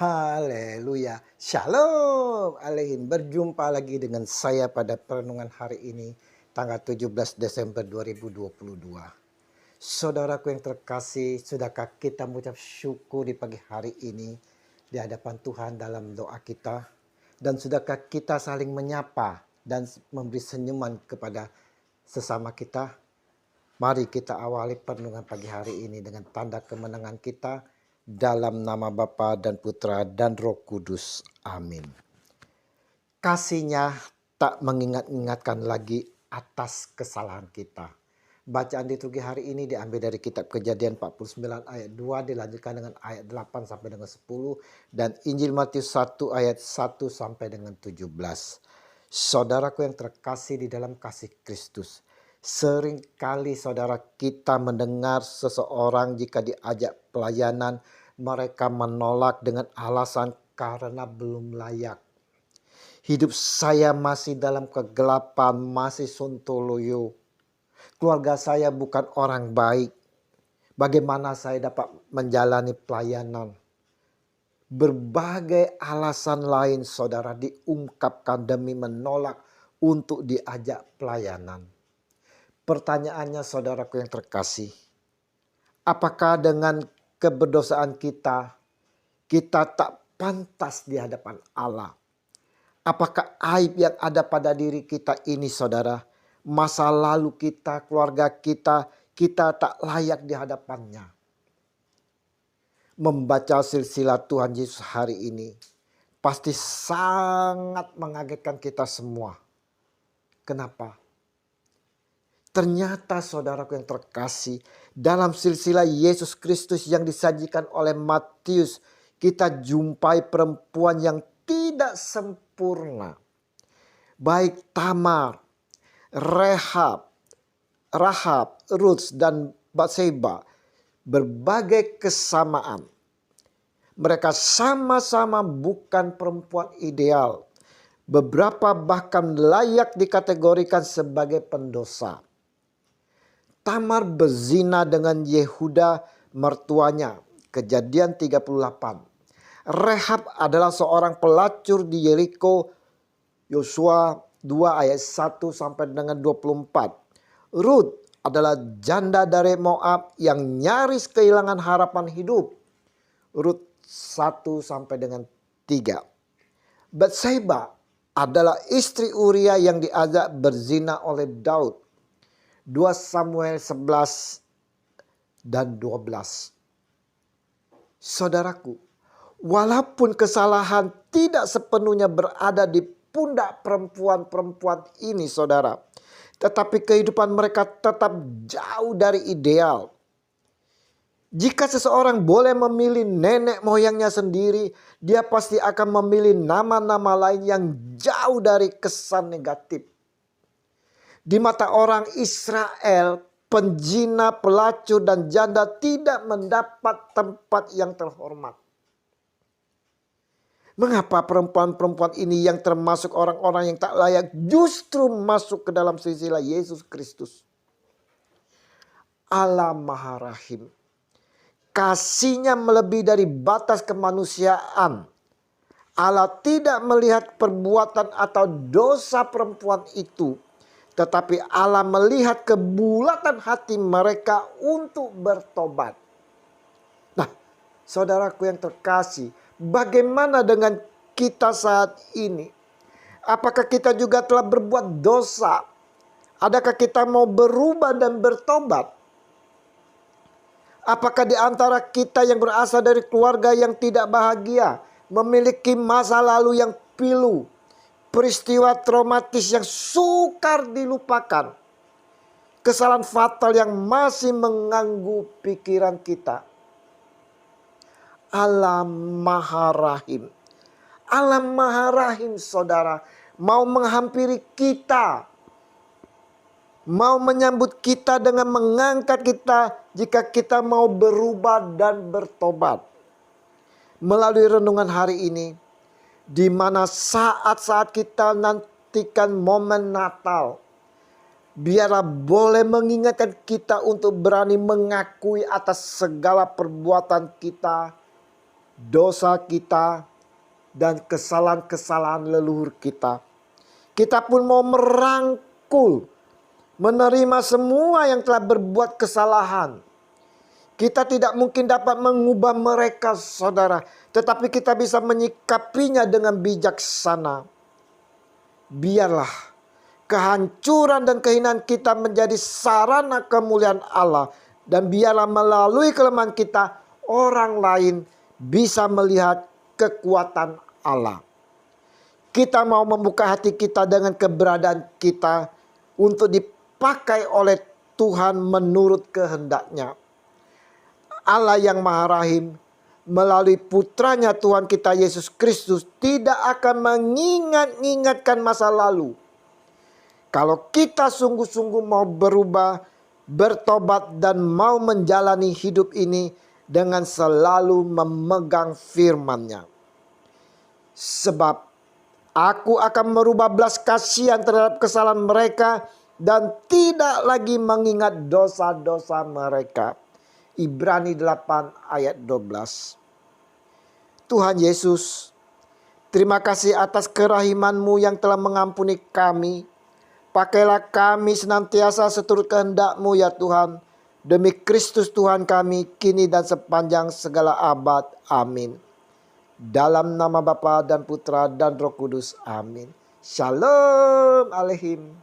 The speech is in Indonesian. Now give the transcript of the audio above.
Haleluya. Shalom aleihim. Berjumpa lagi dengan saya pada perenungan hari ini, tanggal 17 Desember 2022. Saudaraku yang terkasih, sudahkah kita mengucap syukur di pagi hari ini di hadapan Tuhan dalam doa kita? Dan sudahkah kita saling menyapa dan memberi senyuman kepada sesama kita? Mari kita awali perenungan pagi hari ini dengan tanda kemenangan kita dalam nama Bapa dan Putra dan Roh Kudus. Amin. Kasihnya tak mengingat-ingatkan lagi atas kesalahan kita. Bacaan liturgi hari ini diambil dari kitab Kejadian 49 ayat 2 dilanjutkan dengan ayat 8 sampai dengan 10 dan Injil Matius 1 ayat 1 sampai dengan 17. Saudaraku yang terkasih di dalam kasih Kristus, seringkali saudara kita mendengar seseorang jika diajak pelayanan mereka menolak dengan alasan karena belum layak. Hidup saya masih dalam kegelapan, masih sontoloyo. Keluarga saya bukan orang baik. Bagaimana saya dapat menjalani pelayanan? Berbagai alasan lain saudara diungkapkan demi menolak untuk diajak pelayanan. Pertanyaannya saudaraku yang terkasih, apakah dengan keberdosaan kita tak pantas di hadapan Allah? Apakah aib yang ada pada diri kita ini saudara, masa lalu kita, keluarga kita tak layak di hadapannya? Membaca silsilah Tuhan Yesus hari ini pasti sangat mengagetkan kita semua. Kenapa? Ternyata saudaraku yang terkasih, dalam silsilah Yesus Kristus yang disajikan oleh Matius, kita jumpai perempuan yang tidak sempurna. Baik Tamar, Rahab, Ruth dan Batseba, berbagai kesamaan. Mereka sama-sama bukan perempuan ideal. Beberapa bahkan layak dikategorikan sebagai pendosa. Tamar berzina dengan Yehuda mertuanya, Kejadian 38. Rahab adalah seorang pelacur di Yeriko, Yosua 2 ayat 1 sampai dengan 24. Ruth adalah janda dari Moab yang nyaris kehilangan harapan hidup. Rut 1 sampai dengan 3. Batseba adalah istri Uria yang diajak berzina oleh Daud. 2 Samuel 11 dan 12. Saudaraku, walaupun kesalahan tidak sepenuhnya berada di pundak perempuan-perempuan ini saudara, tetapi kehidupan mereka tetap jauh dari ideal. Jika seseorang boleh memilih nenek moyangnya sendiri, dia pasti akan memilih nama-nama lain yang jauh dari kesan negatif. Di mata orang Israel, penjina, pelacur, dan janda tidak mendapat tempat yang terhormat. Mengapa perempuan-perempuan ini yang termasuk orang-orang yang tak layak justru masuk ke dalam silsilah Yesus Kristus? Allah Maha Rahim. Kasihnya melebihi dari batas kemanusiaan. Allah tidak melihat perbuatan atau dosa perempuan itu, tetapi Allah melihat kebulatan hati mereka untuk bertobat. Nah, saudaraku yang terkasih, bagaimana dengan kita saat ini? Apakah kita juga telah berbuat dosa? Adakah kita mau berubah dan bertobat? Apakah di antara kita yang berasal dari keluarga yang tidak bahagia, memiliki masa lalu yang pilu, peristiwa traumatis yang sukar dilupakan, kesalahan fatal yang masih mengganggu pikiran kita? Allah Maha Rahim. Allah Maha Rahim saudara, mau menghampiri kita, mau menyambut kita dengan mengangkat kita jika kita mau berubah dan bertobat. Melalui renungan hari ini, di mana saat-saat kita nantikan momen Natal, biarlah boleh mengingatkan kita untuk berani mengakui atas segala perbuatan kita dosa kita dan kesalahan-kesalahan leluhur kita. Kita pun mau merangkul, menerima semua yang telah berbuat kesalahan. Kita tidak mungkin dapat mengubah mereka, saudara, tetapi kita bisa menyikapinya dengan bijaksana. Biarlah kehancuran dan kehinaan kita menjadi sarana kemuliaan Allah. Dan biarlah melalui kelemahan kita, orang lain bisa melihat kekuatan Allah. Kita mau membuka hati kita dengan keberadaan kita untuk dipakai oleh Tuhan menurut kehendak-Nya. Allah yang Maha Rahim melalui putranya Tuhan kita Yesus Kristus tidak akan mengingat-ingatkan masa lalu. Kalau kita sungguh-sungguh mau berubah, bertobat dan mau menjalani hidup ini dengan selalu memegang firman-Nya. Sebab aku akan merubah belas kasihan terhadap kesalahan mereka dan tidak lagi mengingat dosa-dosa mereka. Ibrani 8 ayat 12. Tuhan Yesus, terima kasih atas kerahiman-Mu yang telah mengampuni kami. Pakailah kami senantiasa seturut kehendak-Mu ya Tuhan. Demi Kristus Tuhan kami, kini dan sepanjang segala abad. Amin. Dalam nama Bapa dan Putra dan Roh Kudus. Amin. Shalom Aleihim.